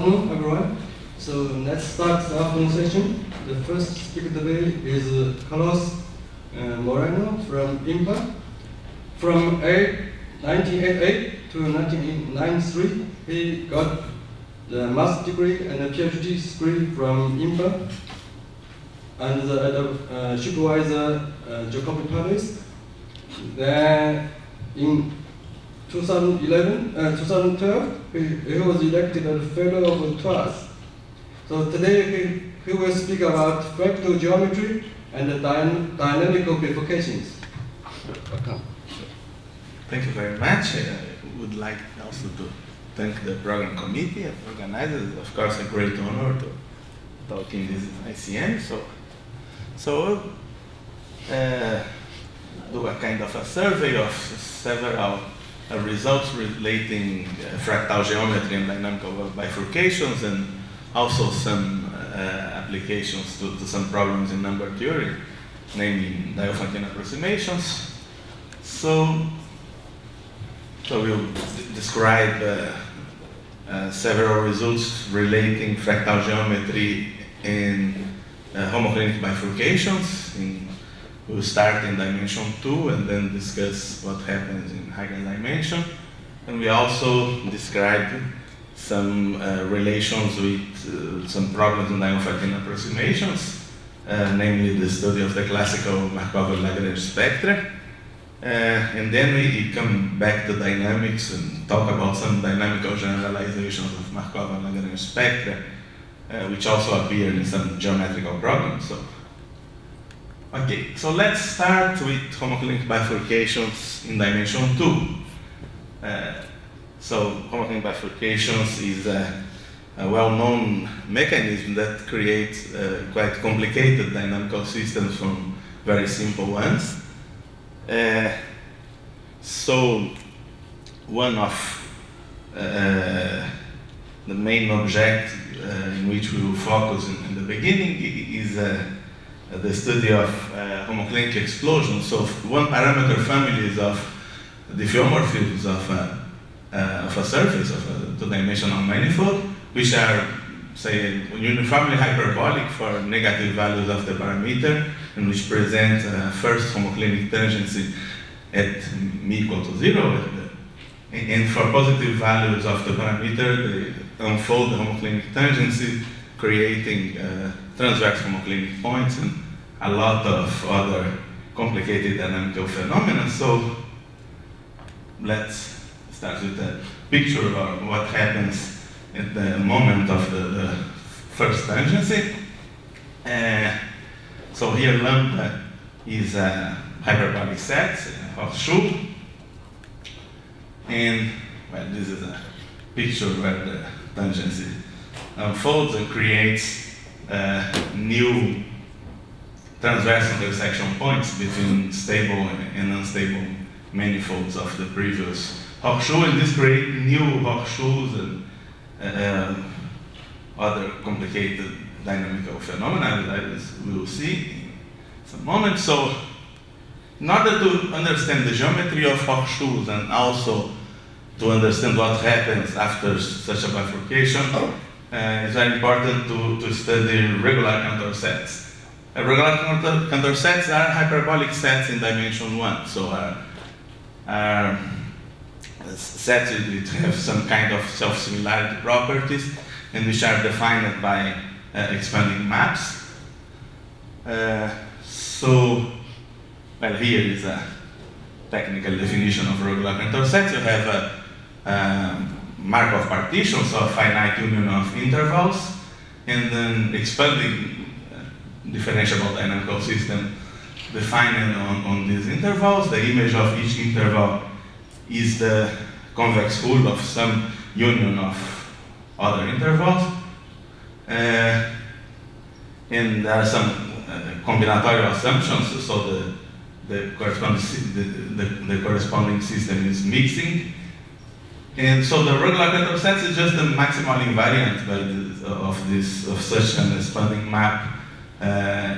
afternoon, everyone. So let's start the afternoon session. The first speaker today is Carlos Moreno from IMPA. From 1988 to 1993, he got the master's degree and a PhD degree from IMPA under the supervisor Jacobi Paris. Then in 2012, he was elected as fellow of TWAS. So today he will speak about fractal geometry and the dynamical bifurcations. Welcome. Thank you very much. I would like also to thank the program committee and organizers. Of course, a great honor to talk in this ICM. So do a kind of a survey of several results relating fractal geometry and dynamical bifurcations, and also some applications to some problems in number theory, namely Diophantine approximations. So we'll describe several results relating fractal geometry in homoclinic bifurcations. We'll start in dimension 2 and then discuss what happens in higher dimension. And we also describe some relations with some problems in Diophantine approximations, namely the study of the classical Markov-Lagrange spectra. And then we come back to dynamics and talk about some dynamical generalizations of Markov and Lagrange spectra, which also appear in some geometrical problems. So let's start with homoclinic bifurcations in dimension 2. So homoclinic bifurcations is a well-known mechanism that creates quite complicated dynamical systems from very simple ones. So one of the main objects in which we will focus in the beginning is the study of homoclinic explosions. So one parameter families of diffeomorphisms of a surface of a two-dimensional manifold, which are, say, uniformly hyperbolic for negative values of the parameter, and which present first homoclinic tangency at m equal to 0. And for positive values of the parameter, they unfold the homoclinic tangency, creating transverse homoclinic points and a lot of other complicated dynamical phenomena. So let's start with a picture of what happens at the moment of the first tangency. So here lambda is a hyperbolic set of Seoul. And well, this is a picture where the tangency unfolds and creates new transverse intersection points between stable and unstable manifolds of the previous Hochschuh, and this creates new Hochschuhs and other complicated dynamical phenomena that we will see in some moment. So in order to understand the geometry of Hochschuhs and also to understand what happens after such a bifurcation, it's very important to study regular counter sets. Regular counter sets are hyperbolic sets in dimension 1, so are sets that have some kind of self-similarity properties and which are defined by expanding maps. Well, here is a technical definition of regular counter sets. You have Markov partitions of finite union of intervals, and then expanding differentiable dynamical system defined on these intervals. The image of each interval is the convex hull of some union of other intervals. And there are some combinatorial assumptions, so the corresponding system is mixing. And so the regular counter sets is just the maximal invariant of such an expanding map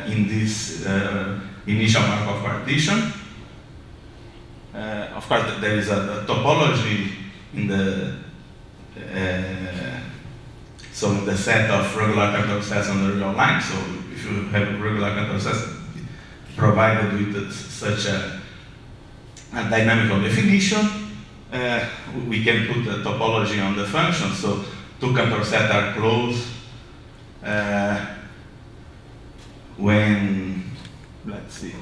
in this initial Markov partition. Of course, there is a topology in the So in the set of regular contour sets on the real line, so if you have regular contour sets provided with such a dynamical definition, we can put the topology on the function. So two contour sets are closed when, let's see,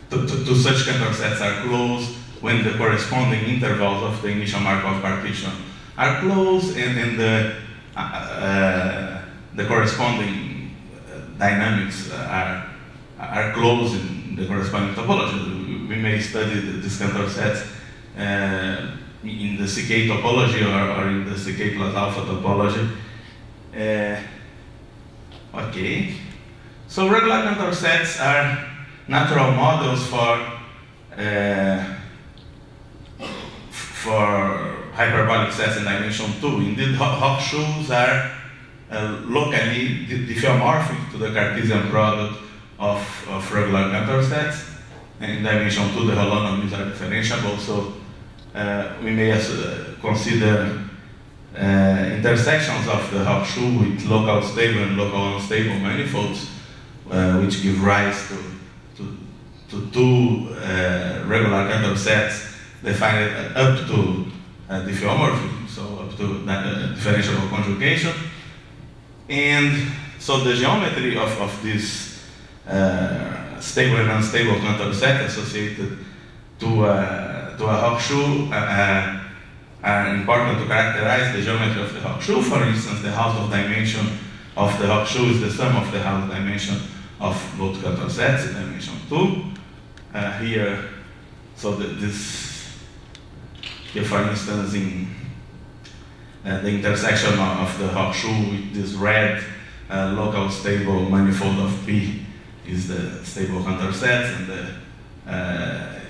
two such contour sets are closed when the corresponding intervals of the initial Markov partition are closed, and the corresponding dynamics are closed in the corresponding topology. We may study these contour sets in the CK topology or in the CK plus alpha topology. Okay, so regular contour sets are natural models for hyperbolic sets in dimension 2. Indeed, Hawkshoes are locally diffeomorphic to the Cartesian product of regular contour sets. In dimension 2, the holonomies are differentiable, so we may consider intersections of the Hawkshoe with local stable and local unstable manifolds, which give rise to two regular contour sets defined up to diffeomorphism, so up to differentiable conjugation. And so the geometry of this stable and unstable contour set associated to a Hawkshoe are important to characterize the geometry of the Hawkshoe. For instance, the house of dimension of the Hawkshoe is the sum of the house dimension of both contour sets in dimension 2. Here, so here, for instance, in the intersection of the Hawkshoe with this red local stable manifold of P is the stable contour sets, and the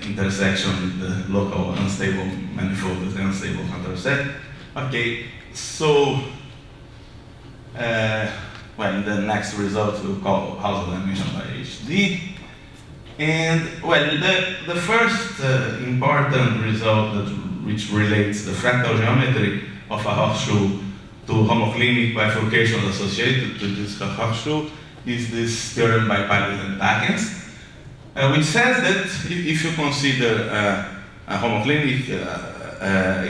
intersection with the local unstable manifold is the unstable contour set. Okay, so well, the next result we'll call house of dimension by HD. And well, the first important result which relates the fractal geometry of a Hawkshoe to homoclinic bifurcations associated to this Hawkshoe is this theorem by Pallez and Takens, which says that if you consider a homoclinic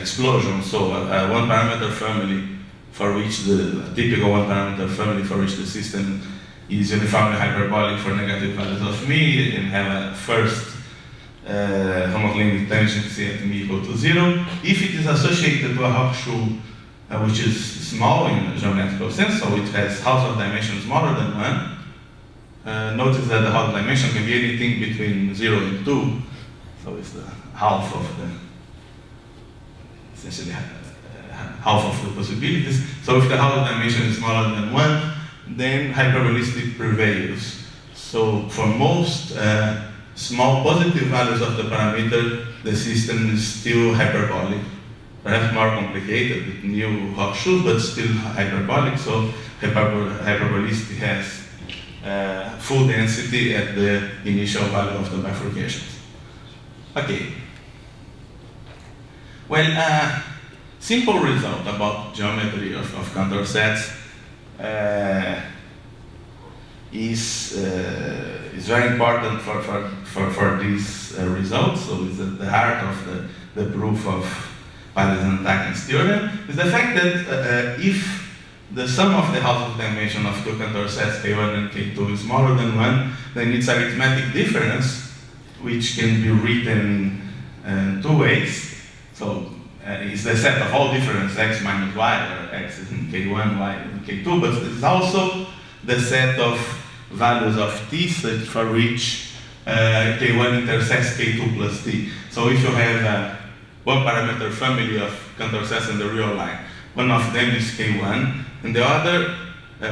explosion, so a one-parameter family for which the typical one-parameter family for which the system is uniformly hyperbolic for negative values of me, and have a first homoclinic tangency at me equal to 0. If it is associated to a Hawkshoe which is small in a geometrical sense, so it has house of dimension smaller than 1, notice that the house dimension can be anything between 0 and 2, so it's the half of the, essentially half of the possibilities. So if the house dimension is smaller than 1, then hyperbolistic prevails. So for most small positive values of the parameter, the system is still hyperbolic, perhaps more complicated with new Hawkshoes, but still hyperbolic. So hyperbolistic has full density at the initial value of the bifurcations. Okay. Well, simple result about geometry of contour sets is very important for these results. So it's at the heart of the proof of Pallez and Takens theorem, is the fact that if the sum of the house of dimension of two contour sets K1 and K2 is smaller than 1, then its arithmetic difference, which can be written in two ways. So it's the set of all difference x minus y, or x is in K1, y in K2, but it's also the set of values of t such for which K1 intersects K2 plus t. So if you have one parameter family of contour sets in the real line, one of them is K1, and the other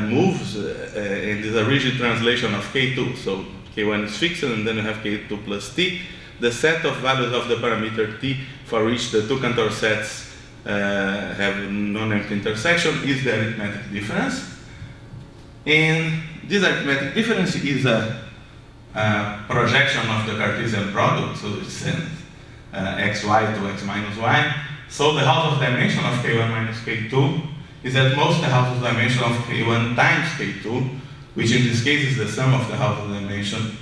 moves and is a rigid translation of K2. So K1 is fixed, and then you have K2 plus t. The set of values of the parameter t for which the two contour sets have non-empty intersection is the arithmetic difference. And this arithmetic difference is a projection of the Cartesian product, so it sends xy to x minus y. So the house of dimension of K1 minus K2 is that most the Hausdorff dimension of K1 times K2, which in this case is the sum of the Hausdorff dimension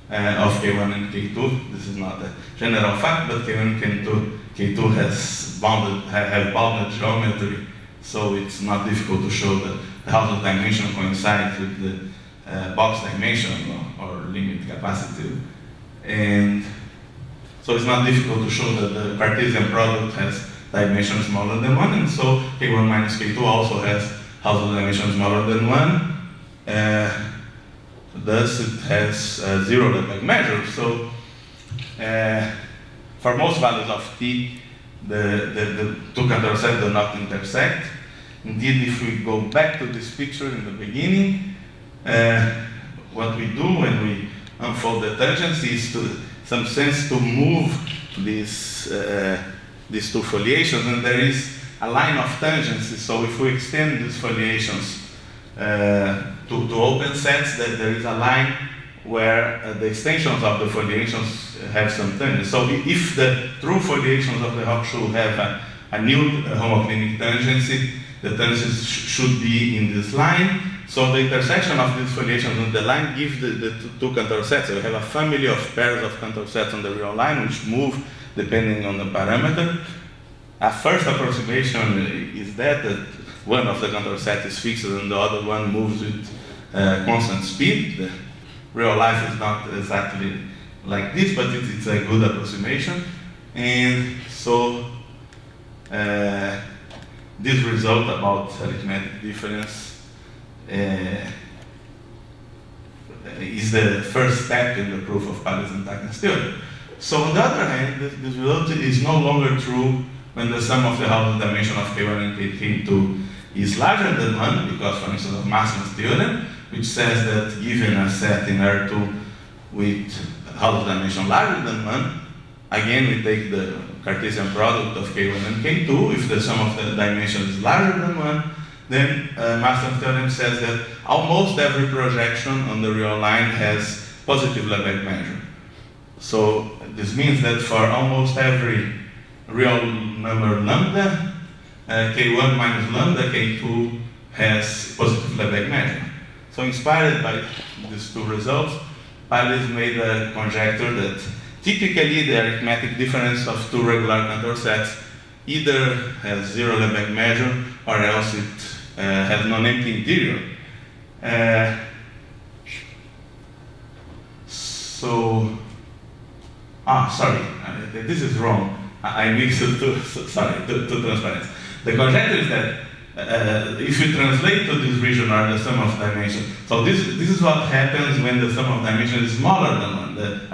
of K1 and K2. This is not a general fact, but K1 and K2 have bounded geometry, so it's not difficult to show that the Hausdorff dimension coincides with the box dimension or limit capacity. And so it's not difficult to show that the Cartesian product has dimension smaller than 1, and so K1 minus K2 also has Hausdorff dimension smaller than 1. Thus, it has zero Lebesgue measure. So, for most values of t, the two contour sets do not intersect. Indeed, if we go back to this picture in the beginning, what we do when we unfold the tangents is to some sense to move these two foliations, and there is a line of tangency. So if we extend these foliations to open sets, there is a line where the extensions of the foliations have some tangents. So if the true foliations of the Hawkshoe have a new homoclinic tangency, the tangency should be in this line. So the intersection of these foliations on the line gives the two contour sets. So we have a family of pairs of contour sets on the real line which move depending on the parameter. A first approximation is that one of the contour sets is fixed and the other one moves with constant speed. The real life is not exactly like this, but it's a good approximation. And so this result about arithmetic difference is the first step in the proof of Paley's and Tachner's theorem. So on the other hand, this result is no longer true when the sum of the Hausdorff dimension of K1 and K2 is larger than 1, because, for instance, of Masson's theorem, which says that given a set in R2 with Hausdorff dimension larger than 1, again we take the Cartesian product of K1 and K2. If the sum of the dimension is larger than 1, then Masson's theorem says that almost every projection on the real line has positive Lebesgue measure. So this means that for almost every real number lambda, K1 minus lambda, K2 has positive Lebesgue measure. So inspired by these two results, Paley made a conjecture that typically the arithmetic difference of two regular contour sets either has zero Lebesgue measure or else it has non-empty interior. This is wrong. I mixed it to transparency. The conjecture is that if we translate to this region or the sum of dimensions, so this is what happens when the sum of dimensions is smaller than 1. The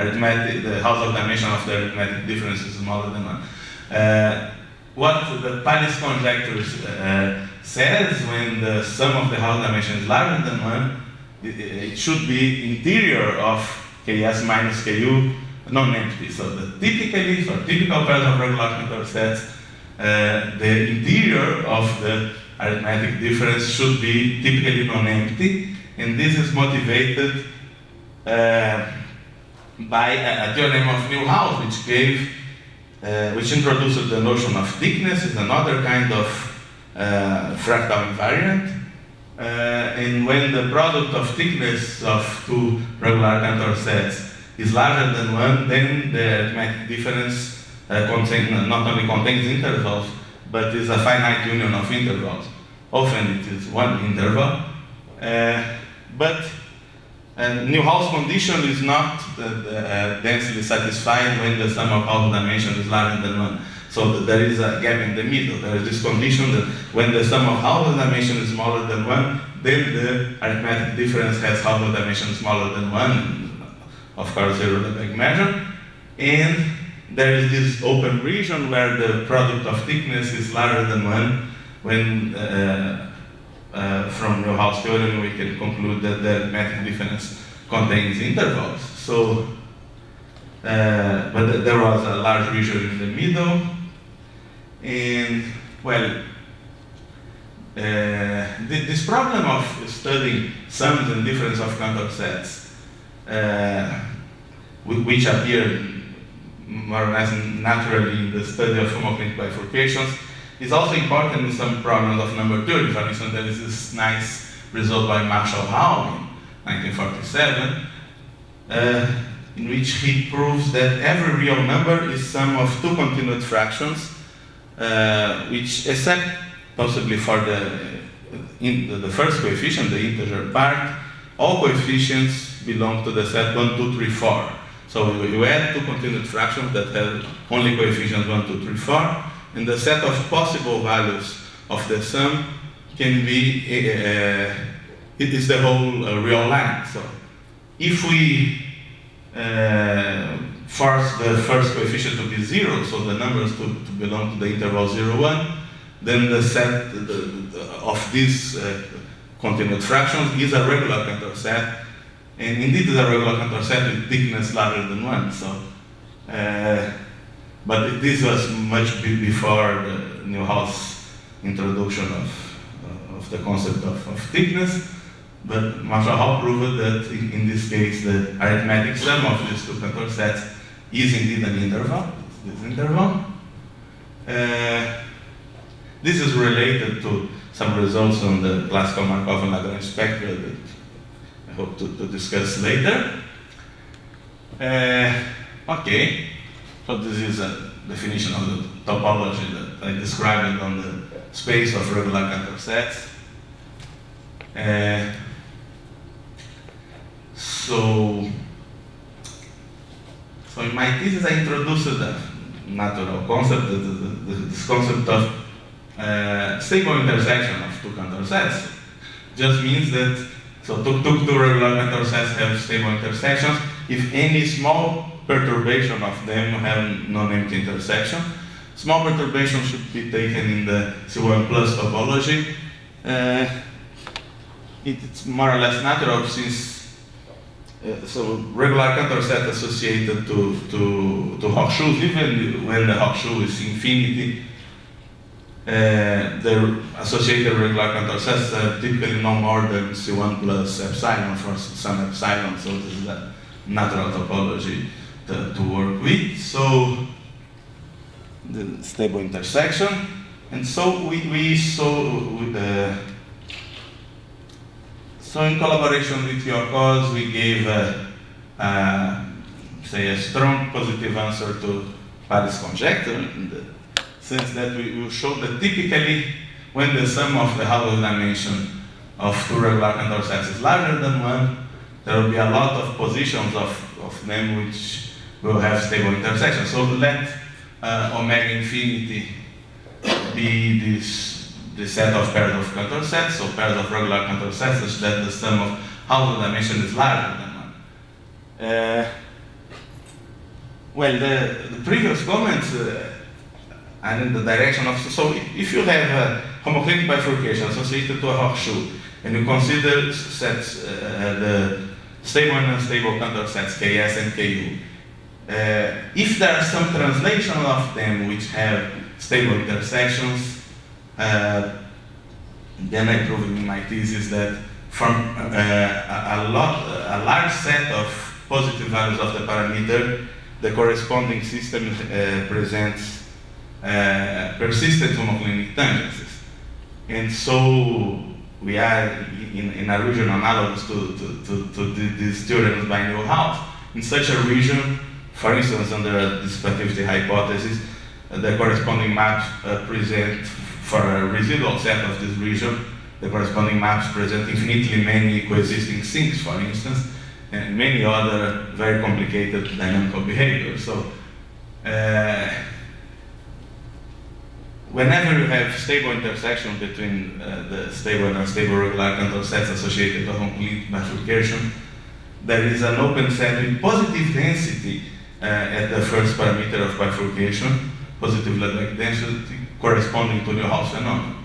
Hausdorff dimension of the arithmetic difference is smaller than 1. What the Paley's conjecture says, when the sum of the Hausdorff dimension is larger than 1, it should be interior of Ks minus Ku non-empty. So typically, for typical pairs of regular contour sets, the interior of the arithmetic difference should be typically non-empty, and this is motivated by a theorem of Neuhaus, which introduces the notion of thickness. Is another kind of fractal invariant. And when the product of thickness of two regular contour sets is larger than 1, then the arithmetic difference not only contains intervals, but is a finite union of intervals. Often it is one interval. But Neuhaus condition is not densely satisfied when the sum of Hausdorff dimension is larger than 1. So there is a gap in the middle. There is this condition that when the sum of Hausdorff dimension is smaller than 1, then the arithmetic difference has Hausdorff dimension smaller than 1, of course zero Lebesgue measure. And there is this open region where the product of thickness is larger than 1, when from Neuhaus theorem we can conclude that the arithmetic difference contains intervals. So, but there was a large region in the middle, and well, this problem of studying sums and difference of contour sets, which appear more or less naturally in the study of homoclinic bifurcations, is also important in some problems of number theory. For instance, there is this nice result by Marshall Howe in 1947, in which he proves that every real number is sum of two continued fractions, which, except possibly for the first coefficient, the integer part, all coefficients belong to the set 1, 2, 3, 4. So you add two continued fractions that have only coefficients 1, 2, 3, 4, and the set of possible values of the sum can be, it is the whole real line. So if we force the first coefficient to be 0, so the numbers to belong to the interval 0, 1, then the set of these continued fractions is a regular Cantor set, and indeed is a regular Cantor set with thickness larger than 1. So, but this was much before the Neuhaus introduction of the concept of thickness. But Marshall Howe proved that in this case the arithmetic sum of these two Cantor sets is indeed an interval. This interval. This is related to some results on the classical Markov and Lagrange spectra that I hope to discuss later. Okay, so this is a definition of the topology that I described on the space of regular Cantor sets. So in my thesis I introduced a natural concept, this concept of stable intersection of two Cantor sets. Just means that, so two regular Cantor sets have stable intersections if any small perturbation of them have non-empty intersection. Small perturbation should be taken in the C1 plus topology. It's more or less natural since so regular Cantor set associated to Hochschues, even when the Hochschuh is infinity, the associated regular Cantor sets are typically no more than C1 plus epsilon for some epsilon, so this is a natural topology to work with. So the stable intersection, and so we saw so in collaboration with your cause, we gave say a strong positive answer to Paris conjecture, in the sense that we showed that typically when the sum of the Hausdorff dimension of two regular Cantor sets is larger than 1, there will be a lot of positions of them which will have stable intersections. So let omega infinity be this set of pairs of Cantor sets, so pairs of regular Cantor sets, such that the sum of Hausdorff dimension is larger than 1. Well, the previous comments are in the direction of, so if you have a homoclinic bifurcation associated to a Hochschuh, and you consider sets, the stable and unstable Cantor sets, Ks and Ku, if there are some translation of them which have stable intersections, then I proved in my thesis that from a large set of positive values of the parameter, the corresponding system presents persistent homoclinic tangencies. And so we are in a region analogous to these theorems by Neuhaus. In such a region, for instance, under a dissipativity hypothesis, the corresponding maps present, for a residual set of this region, the corresponding maps present infinitely many coexisting sinks, for instance, and many other very complicated dynamical behaviors. So whenever you have stable intersection between the stable and unstable regular Cantor sets associated with a complete bifurcation, there is an open set with positive density at the first parameter of bifurcation, positive Lebesgue density corresponding to the Neuhaus phenomenon.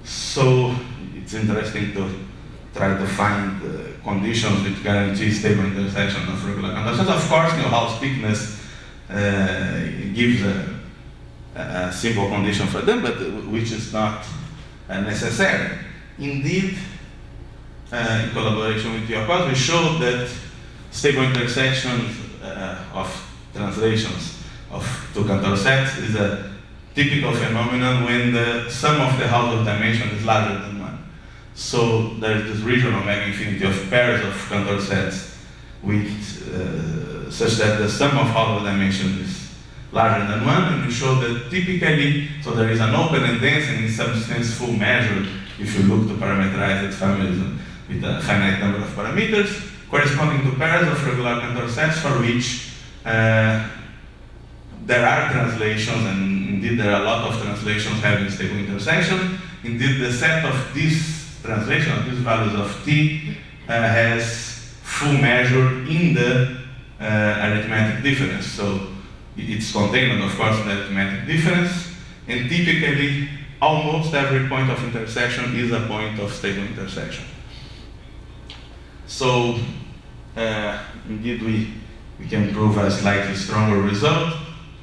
So it's interesting to try to find conditions which guarantee stable intersection of regular Cantor sets. Of course, Neuhaus thickness gives a simple condition for them, but which is not necessary. Indeed, in collaboration with your cause, we showed that stable intersections of translations of two Cantor sets is a typical phenomenon when the sum of the Hausdorff dimension is larger than 1. So there is this region of mega-infinity of pairs of Cantor sets with such that the sum of Hausdorff dimension is larger than 1, and we show that typically, so there is an open and dense and in some sense full measure if you look to parameterized families with a finite number of parameters, corresponding to pairs of regular Cantor sets for which there are translations, and indeed there are a lot of translations having stable intersection. Indeed, the set of these translations, these values of t, has full measure in the arithmetic difference. So it's contained, of course, in the arithmetic difference, and typically almost every point of intersection is a point of stable intersection. So indeed we can prove a slightly stronger result.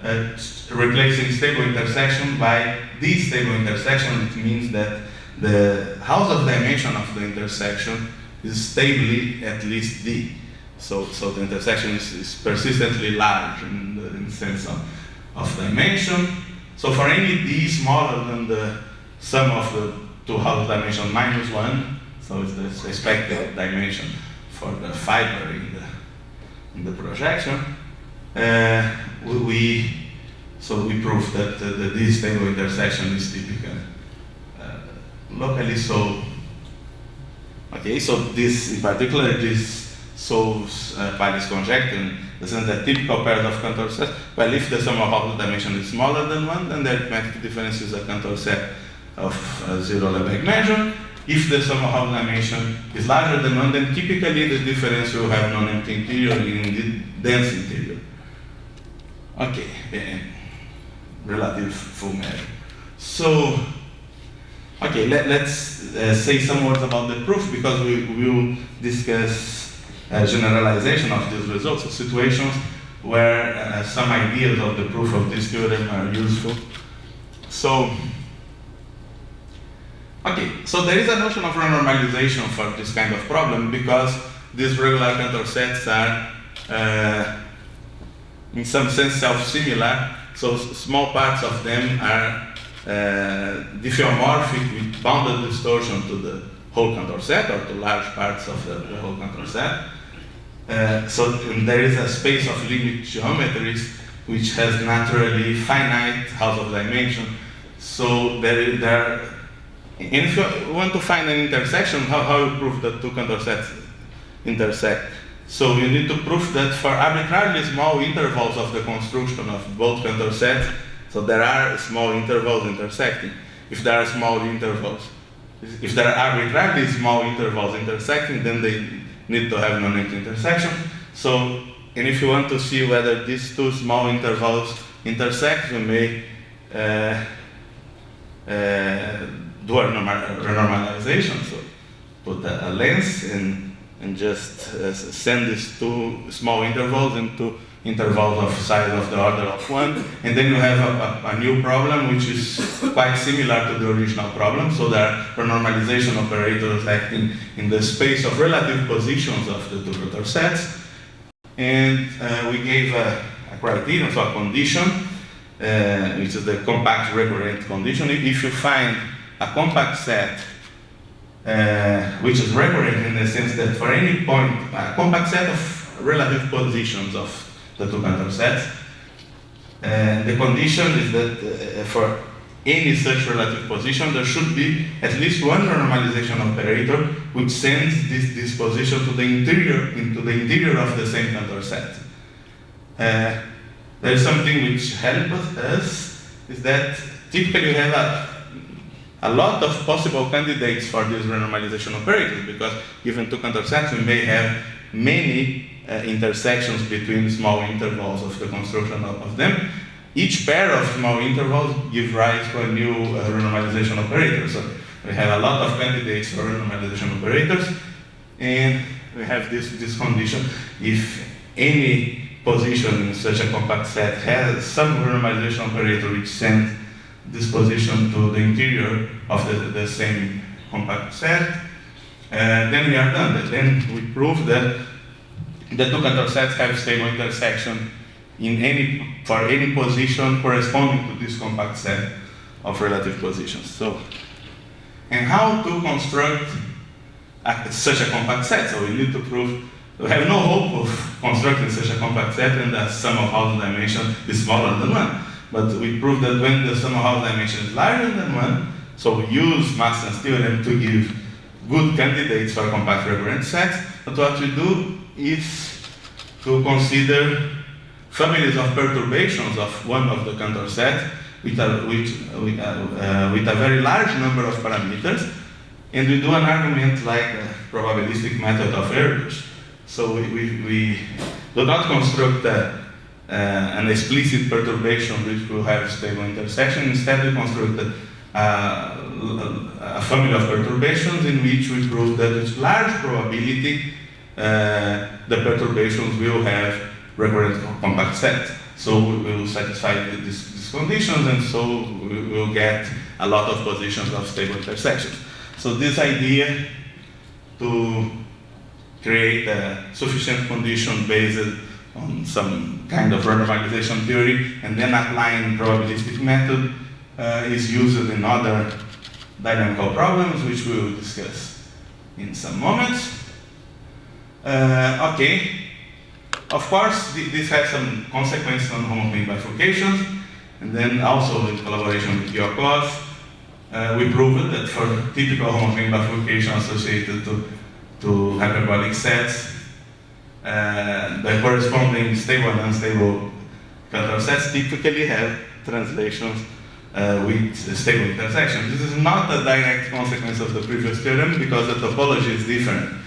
Replacing stable intersection by this stable intersection, it means that the Hausdorff dimension of the intersection is stably at least d. So the intersection is persistently large in the sense of dimension. So for any d smaller than the sum of the two Hausdorff dimension minus 1, so it's the expected dimension for the fiber in the projection, we prove that this stable intersection is typical locally. So this in particular, this solves Pali's conjecture in the sense that typical pairs of Cantor sets, well, if the sum of Hausdorff dimension is smaller than 1, then the arithmetic difference is a Cantor set of 0 Lebesgue measure. If the sum of Hausdorff dimension is larger than 1, then typically the difference will have non-empty interior in the dense interior. Okay, relative full measure. So, okay, let's say some words about the proof, because we will discuss generalization of these results, so situations where some ideas of the proof of this theorem are useful. So, okay, so there is a notion of renormalization for this kind of problem, because these regular Cantor sets are in some sense self-similar, so small parts of them are diffeomorphic with bounded distortion to the whole Cantor set, or to large parts of the whole Cantor set. So there is a space of limit geometries which has naturally finite Hausdorff dimension. So there are, and if you want to find an intersection, how you prove that two Cantor sets intersect? So you need to prove that for arbitrarily small intervals of the construction of both Cantor sets, so there are small intervals intersecting. If there are small intervals, if there are arbitrarily small intervals intersecting, then they need to have non-empty intersection. So, and if you want to see whether these two small intervals intersect, you may do a renormalization. So put a lens and just send these two small intervals into intervals of size of the order of 1, and then you have a new problem which is quite similar to the original problem. So there are renormalization operators acting in the space of relative positions of the two Cantor sets, and we gave a criterion, so a condition, which is the compact recurrent condition. If you find a compact set which is recurrent in the sense that for any point, a compact set of relative positions of the two Cantor sets, the condition is that for any such relative position, there should be at least one renormalization operator which sends this position to the interior, into the interior of the same Cantor set. There is something which helps us, is that typically you have a lot of possible candidates for these renormalization operators, because given two Cantor sets, we may have many intersections between small intervals of the construction of them. Each pair of small intervals give rise to a new renormalization operator. So we have a lot of candidates for renormalization operators, and we have this condition. If any position in such a compact set has some renormalization operator which sends this position to the interior of the same compact set, then we are done. Then we prove that the two Cantor sets have stable intersection for any position corresponding to this compact set of relative positions. So, and how to construct such a compact set? So we need to prove, we have no hope of constructing such a compact set and the sum of house dimension is smaller than 1. But we prove that when the sum of house dimension is larger than 1, so we use Maxwell's theorem to give good candidates for compact recurrent sets. But what we do is to consider families of perturbations of one of the Cantor set with a very large number of parameters, and we do an argument like the probabilistic method of errors. So we do not construct an explicit perturbation which will have stable intersection. Instead, we construct a family of perturbations in which we prove that with large probability the perturbations will have recurrent compact set. So we will satisfy these conditions, and so we will get a lot of positions of stable intersections. So this idea to create a sufficient condition based on some kind of randomization theory and then applying probabilistic method is used in other dynamical problems, which we will discuss in some moments. Okay. Of course, this has some consequences on homoclinic bifurcations, and then also in collaboration with your cause, we proved that for typical homoclinic bifurcation associated to hyperbolic sets, the corresponding stable and unstable Cantor sets typically have translations with stable intersections. This is not a direct consequence of the previous theorem because the topology is different.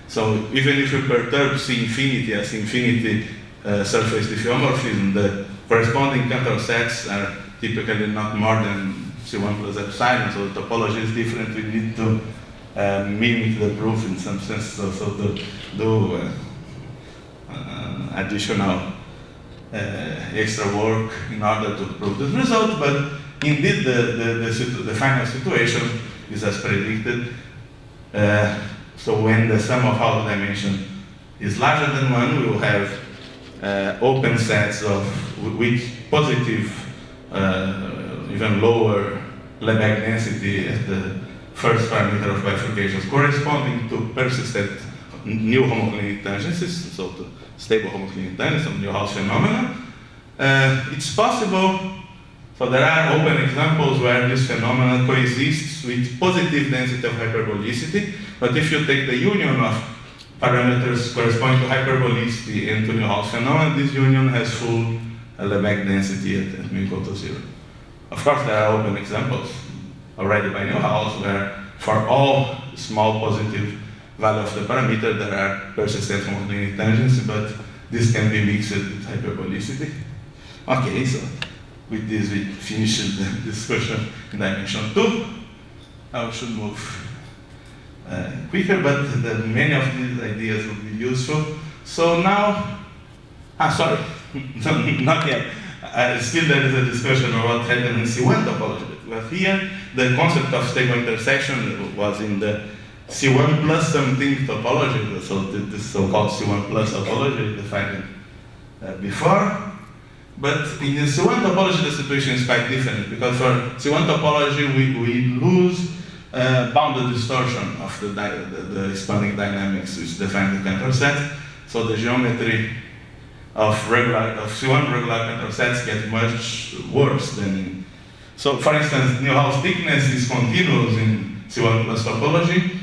So even if you perturb C infinity as infinity surface diffeomorphism, the corresponding Cantor sets are typically not more than C1 plus epsilon, so the topology is different. We need to mimic the proof in some sense, so to do additional extra work in order to prove this result, but indeed the final situation is as predicted. So when the sum of house dimension is larger than 1, we will have open sets with positive, even lower Lebesgue density at the first parameter of bifurcations corresponding to persistent new homoclinic tangencies, so to stable homoclinic tangents of Neuhaus phenomena. It's possible, so there are open examples where this phenomenon coexists with positive density of hyperbolicity, but if you take the union of parameters corresponding to hyperbolicity and to Neuhaus phenomena, this union has full Lebesgue density at mu equal to 0. Of course, there are open examples already by Neuhaus where for all small positive value of the parameter there are persistent homoclinic tangents, but this can be mixed with hyperbolicity. Okay, so with this we finished the discussion in dimension 2. I should move quicker, but many of these ideas will be useful. So now, sorry, not yet. Still there is a discussion about what happened in C1 topology. But here, the concept of stable intersection was in the C1 plus something topology, so this so-called C1 plus topology defined before. But in the C1 topology, the situation is quite different, because for C1 topology, we lose bounded distortion of the expanding dynamics which define the Cantor set. So the geometry of C1 regular Cantor sets get much worse than in. So for instance, Neuhaus thickness is continuous in C1 plus topology,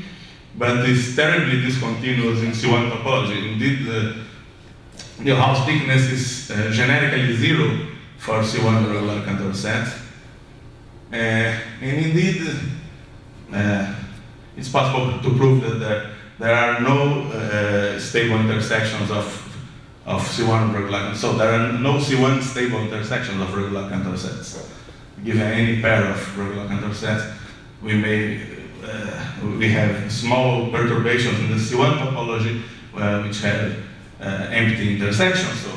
but is terribly discontinuous in C1 topology. Indeed, the Neuhaus thickness is generically 0 for C1 regular Cantor sets. And indeed, it's possible to prove that there are no stable intersections of C1 regular. So there are no C1 stable intersections of regular Cantor sets. Given any pair of regular Cantor sets, we have small perturbations in the C1 topology which have empty intersections. So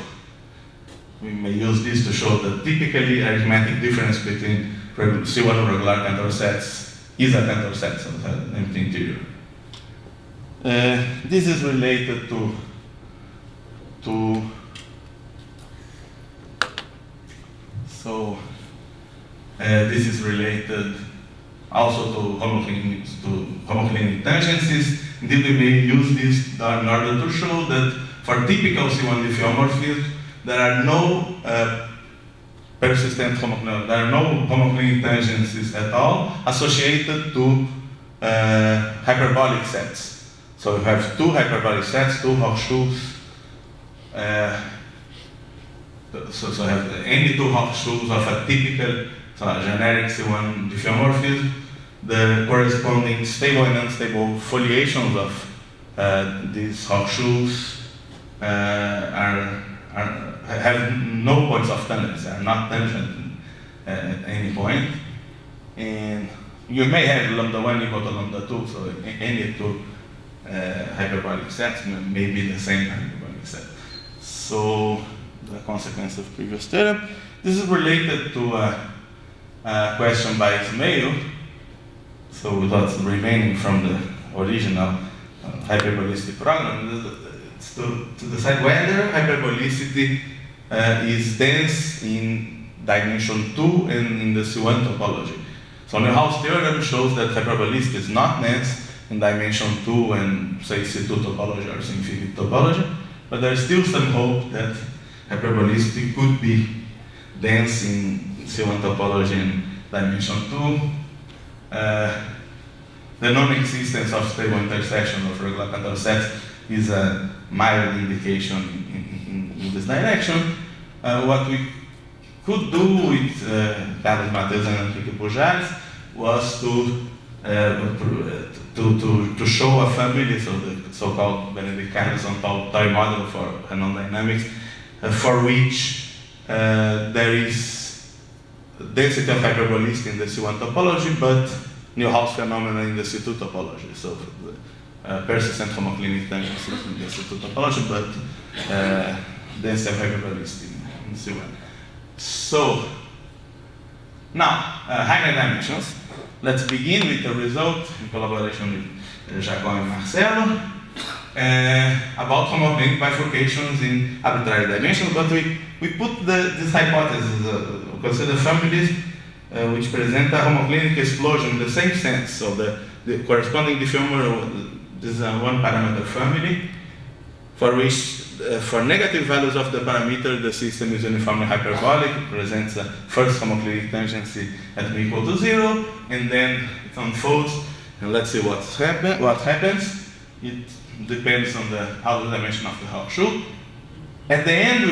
we may use this to show that typically arithmetic difference between C1 regular Cantor sets is a Cantor set, so it has an empty interior. This is related to So this is related also to homoclinic tangencies. Indeed, we may use this in order to show that for typical C1 diffeomorphism, there are no persistent homoclinic tangencies at all associated to hyperbolic sets. So you have two hyperbolic sets, two Hochschuls. So you have any two Hochschuls of a typical, so a generic C1 diffeomorphism. The corresponding stable and unstable foliations of these Hochschuls have no points of tangents, are not tangent at any point. And you may have lambda 1 equal to lambda 2, so any two hyperbolic sets may be the same hyperbolic set. So the consequence of previous theorem. This is related to a question by Ismail. So what's remaining from the original hyperbolicity program, it's to decide whether hyperbolicity is dense in dimension 2 and in the C1 topology. So Neuhaus theorem shows that hyperbolicity is not dense in dimension 2 and say C2 topology or C-infinite topology, but there is still some hope that hyperbolicity could be dense in C1 topology in dimension 2. The non-existence of stable intersection of regular Cantor sets is a mild indication in this direction. What we could do with Carlos Matheus and Enrique Pujares was to show a family, so the so-called Benedict horizontal toy model for Renon dynamics, for which there is density of hyperbolicity in the C1 topology, but Neuhaus phenomena in the C2 topology. So persistent homoclinic tangencies in the C2 topology, but density of hyperbolicity in C1. So now, higher dimensions. Let's begin with the result in collaboration with Jacob and Marcelo about homoclinic bifurcations in arbitrary dimensions, but we put this hypothesis, consider families which present a homoclinic explosion in the same sense. So the corresponding diffeomorph, this is a one parameter family for which for negative values of the parameter the system is uniformly hyperbolic. It presents a first homoclinic tangency at m equal to 0, and then it unfolds, and let's see what happens. It depends on the outer dimension of the Hochschul. At the end,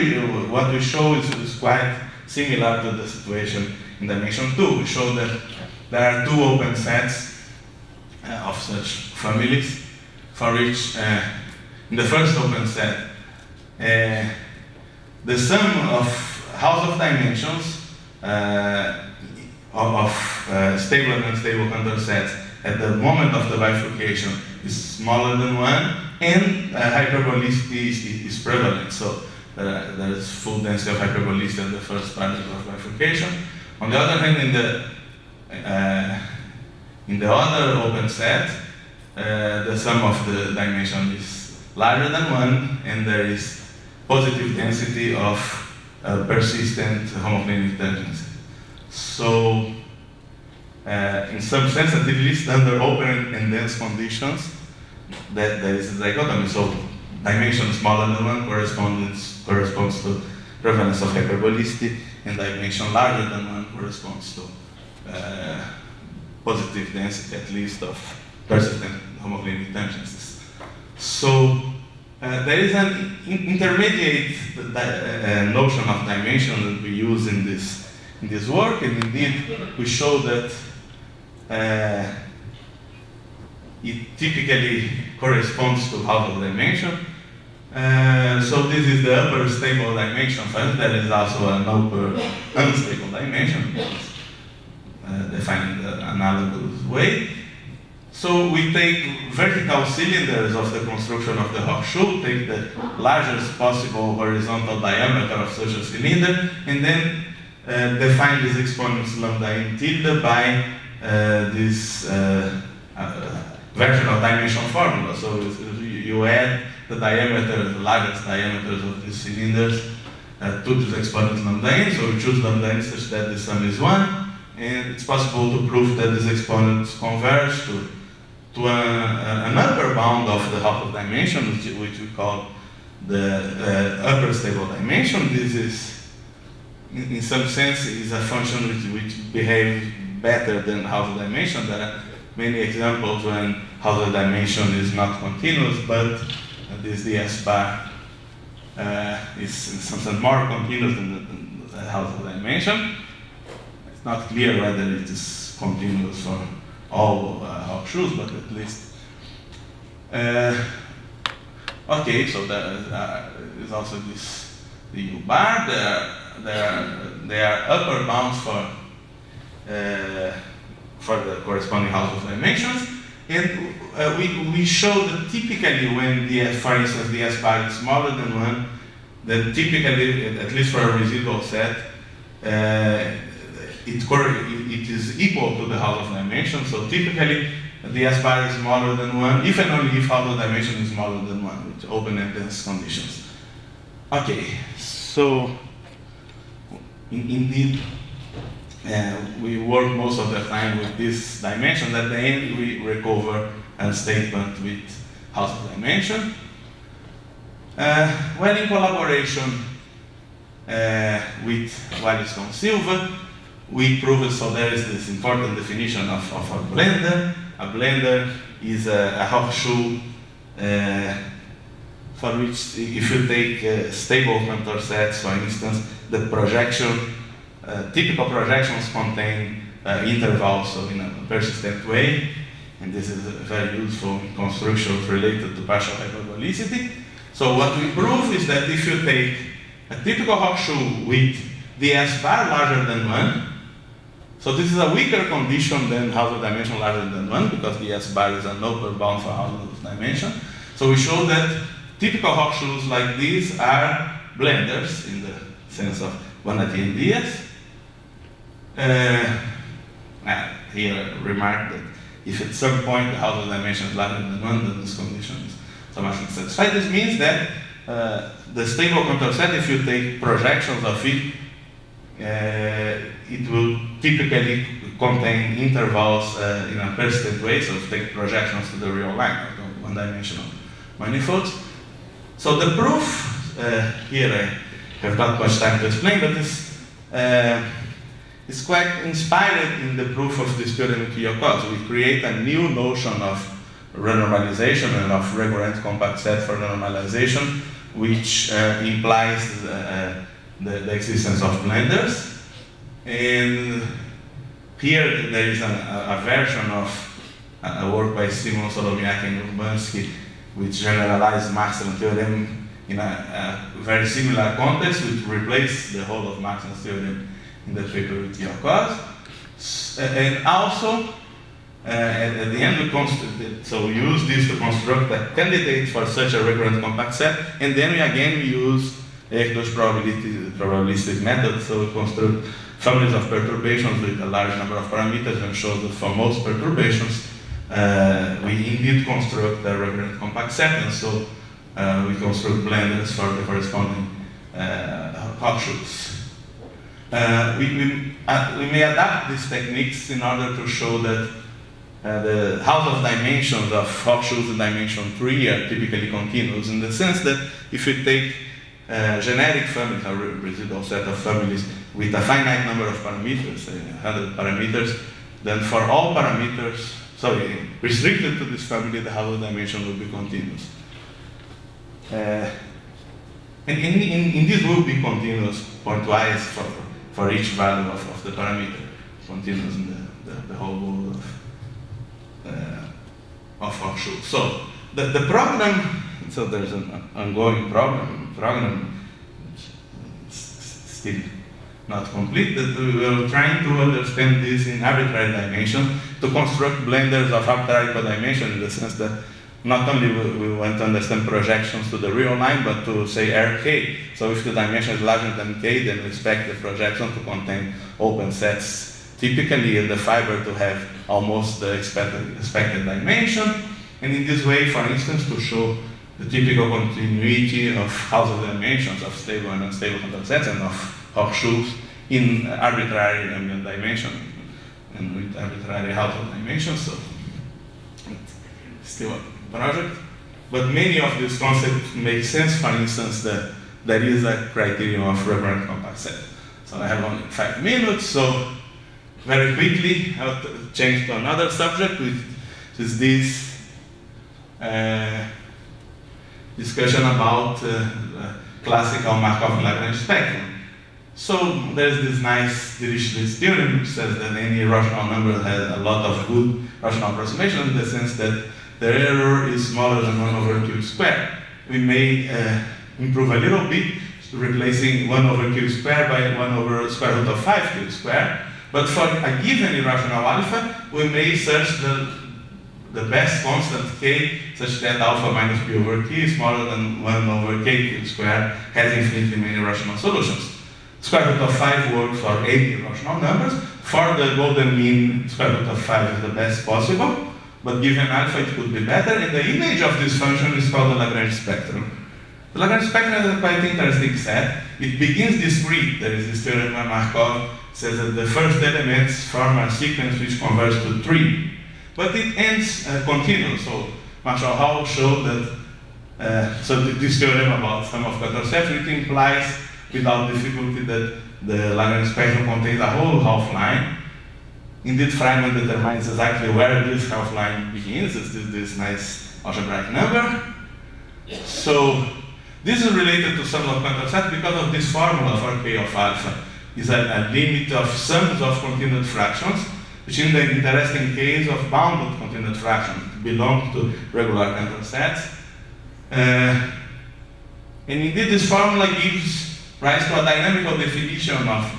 what we show is quite similar to the situation in dimension 2. We show that there are two open sets of such families, for which in the first open set, the sum of house of dimensions of stable and unstable Cantor sets at the moment of the bifurcation is smaller than 1, and hyperbolicity is prevalent. So there is full density of hyperbolicity at the first parameter of bifurcation. On the other hand, in the other open set, the sum of the dimension is larger than 1, and there is positive density of persistent homoclinic tangency. So, in some sense, at least under open and dense conditions, that there is a dichotomy. So, dimension smaller than 1 corresponds to prevalence of hyperbolicity, and dimension larger than 1 corresponds to positive density, at least, of persistent homoclinic tangencies. So, there is an intermediate notion of dimension that we use in this work, and indeed we show that it typically corresponds to half of dimension. So this is the upper stable dimension. First, there is also an upper unstable dimension, defined in the analogous way. So we take vertical cylinders of the construction of the Hochschul, take the largest possible horizontal diameter of such a cylinder, and then define these exponents lambda in tilde by this version of dimension formula. So you add the diameter, the largest diameters of these cylinders to this exponent lambda n. So we choose lambda n such that the sum is 1, and it's possible to prove that these exponents converge to an upper bound of the half of dimension, which we call the upper stable dimension. This is, in some sense, is a function which behaves better than half the dimension. There are many examples when half the dimension is not continuous, but this ds bar is in some sense more continuous than the half the dimension. It's not clear whether it is continuous for all Hawk-Schulze, but at least. Okay, so there is also this the U bar. There are upper bounds for the corresponding half of dimensions, and we show that typically when for instance, the S bar is smaller than 1, then typically, at least for a residual set, it is equal to the half of dimension. So typically, the S bar is smaller than 1, if and only if half of dimension is smaller than 1, with open and dense conditions. Okay, so indeed, we work most of the time with this dimension. At the end, we recover a statement with half of dimension. Well, in collaboration with Silva, we proved, so there is this important definition of a blender. A blender is a Hawk-Schulze for which, if you take stable contour sets, for instance, the projection, typical projections contain intervals, so in a persistent way, and this is very useful in constructions related to partial hyperbolicity. So what we prove is that if you take a typical Hawk-Schulze with ds bar larger than 1, so this is a weaker condition than half the dimension larger than 1, because the S bar is an upper bound for half the dimension. So we show that typical Hawk-Schulze like these are blenders in the sense of 1 at the n ds. Here I remark that if at some point the half the dimension is larger than 1, then this condition is automatically satisfied. This means that the stable contour set, if you take projections of it, it will typically contain intervals in a persistent way, so take projections to the real line, like one-dimensional manifolds. So the proof, here I have not much time to explain, but this is quite inspired in the proof of this theorem in Kyokos. We create a new notion of renormalization and of recurrent compact set for normalization, which implies the existence of blenders. And here there is a version of a work by Simon, Solomiak, and Urbansky, which generalized Maxwell's theorem in a very similar context, which replaced the whole of Maxwell's theorem in the paper with Kyokos. And also, at the end, we use this to construct a candidate for such a recurrent compact set, and then we use probabilistic method, so we construct families of perturbations with a large number of parameters and show that for most perturbations, we indeed construct a recurrent compact set, and so we construct blenders for the corresponding Hawk-Schulze. We may adapt these techniques in order to show that the half of dimensions of Hawk-Schulze in dimension 3 are typically continuous, in the sense that if you take generic families, a residual set of families with a finite number of parameters, say 100 parameters, then for all parameters, restricted to this family, the half of dimension will be continuous. And in this will be continuous pointwise for each value of the parameter, continuous in the whole world of Hawk-Schulze. So the program, so there's an ongoing program still not complete, that we are trying to understand this in arbitrary dimension to construct blenders of arbitrary codimension, in the sense that not only we want to understand projections to the real line, but to say Rk. So if the dimension is larger than k, then we expect the projection to contain open sets, typically in the fiber to have almost the expected dimension. And in this way, for instance, to show the typical continuity of house of dimensions of stable and unstable contour sets and of horseshoes in arbitrary ambient dimension and with arbitrary house of dimensions. So it's still a project. But many of these concepts make sense. For instance, that there is a criterion of recurrent compact set. So I have only 5 minutes, so very quickly I'll change to another subject, which is this discussion about classical Markov-Lagrange spectrum. So there's this nice Dirichlet's theorem, which says that any rational number has a lot of good rational approximations in the sense that the error is smaller than 1 over q squared. We may improve a little bit, replacing 1 over q squared by 1 over square root of 5q squared. But for a given irrational alpha, we may search the best constant k such that alpha minus p over k is smaller than 1 over kq squared, has infinitely many rational solutions. Square root of 5 works for 8 irrational numbers. For the golden mean, square root of 5 is the best possible. But given alpha, it could be better. And the image of this function is called the Lagrange spectrum. The Lagrange spectrum is a quite interesting set. It begins discrete. There is this theorem by Markov says that the first elements form a sequence which converges to 3. But it ends continuous. So Marshall Hall showed that this theorem about sum of contour sets, it implies without difficulty that the Lagrange spectrum contains a whole half-line. Indeed, Feynman determines exactly where this half-line begins. It's this nice algebraic number. So this is related to sum of contour set because of this formula for k of alpha. Is a limit of sums of continued fractions, which in the interesting case of bounded continued fractions belong to regular contour sets. And indeed, this formula gives rise to a dynamical definition of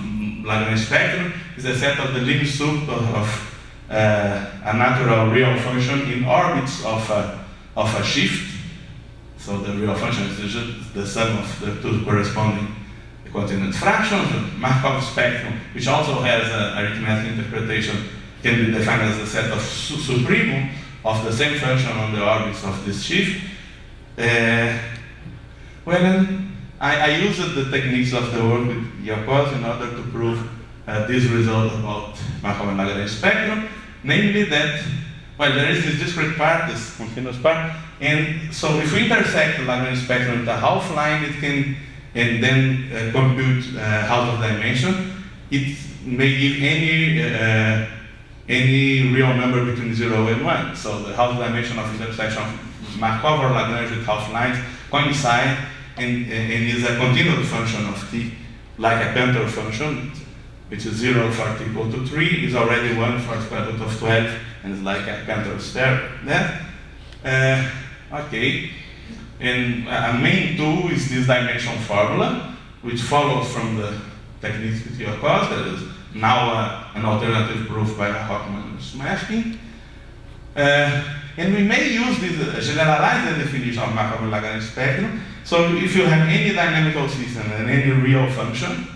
Lagrange spectrum. Is a set of the lim sub of a natural real function in orbits of a shift. So the real function is the sum of the two corresponding continued fractions. The Markov spectrum, which also has an arithmetic interpretation, can be defined as a set of supremum of the same function on the orbits of this shift. I used the techniques of the work with Yacoz in order to prove this result about Markov and Lagrange spectrum, namely that, well, there is this discrete part, this continuous part, and so if we intersect the Lagrange spectrum with a half-line, it can, and then compute house of dimension, it may give any real number between 0 and 1. So the house dimension of intersection of Markov or Lagrange with half-lines coincide and is a continuous function of t, like a Cantor function, which is 0 for t equal to 3, is already 1 for square root of 12, and is like a Cantor stair. Okay. And a main tool is this dimension formula, which follows from the techniques with Yacoz. That is now an alternative proof by Hockman and Smashkin. And we may use this generalized definition of Markov and Lagrange spectrum. So if you have any dynamical system and any real function,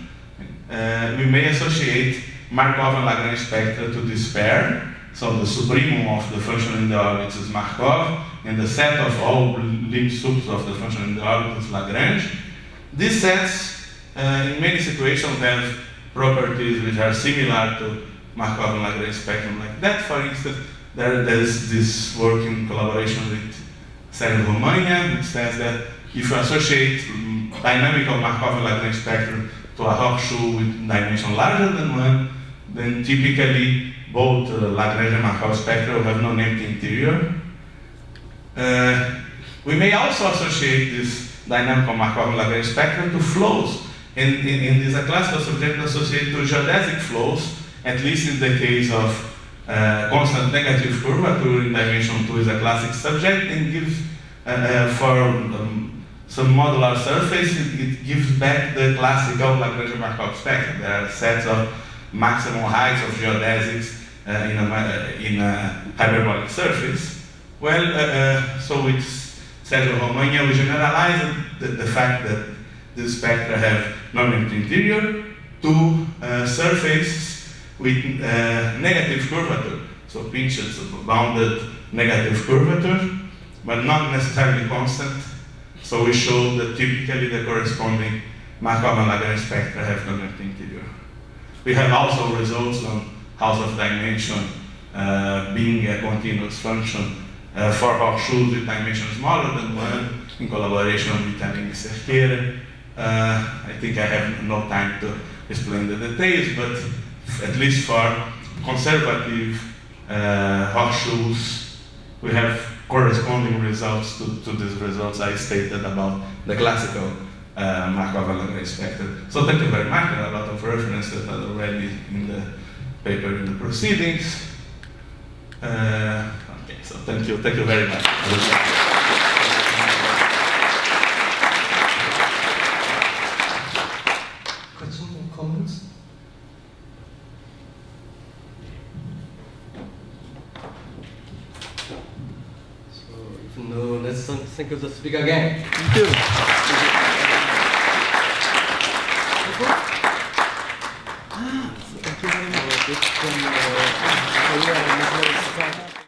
we may associate Markov and Lagrange spectra to this pair. So the supremum of the function in the orbit is Markov, and the set of all lim subs of the function in the orbit is Lagrange. These sets, in many situations, have properties which are similar to Markov and Lagrange spectrum like that. For instance, there's this work in collaboration with Seoul, Romania, which says that if you associate dynamical Markov and Lagrange spectrum to a horseshoe with dimension larger than 1, then typically both Lagrange and Markov spectra will have non-empty interior. We may also associate this dynamical Markov and Lagrange spectrum to flows, and is a classical subject associated to geodesic flows, at least in the case of constant negative curvature in dimension 2 is a classic subject, and gives for some modular surface, it gives back the classical Lagrange Markov spectrum. There are sets of maximum heights of geodesics in a hyperbolic surface. Well, so with Sergio Romagna, we generalize the fact that these spectra have non-empty interior to surfaces with negative curvature. So pinches bounded negative curvature. but not necessarily constant. So we showed that typically the corresponding Markov and Lagrange spectra have convergent interior. We have also results on house of dimension being a continuous function for horseshoes with dimension smaller than 1 in collaboration with Aline Cerqueira. I think I have no time to explain the details, but at least for conservative horseshoes, we have corresponding results to these results I stated about the classical Markov and Lagrange spectra. So thank you very much. There are a lot of references that are already in the paper in the proceedings. Okay, so thank you very much. Questions or comments? So if no, let's thank you the speaker again. Thank you. Thank you very much.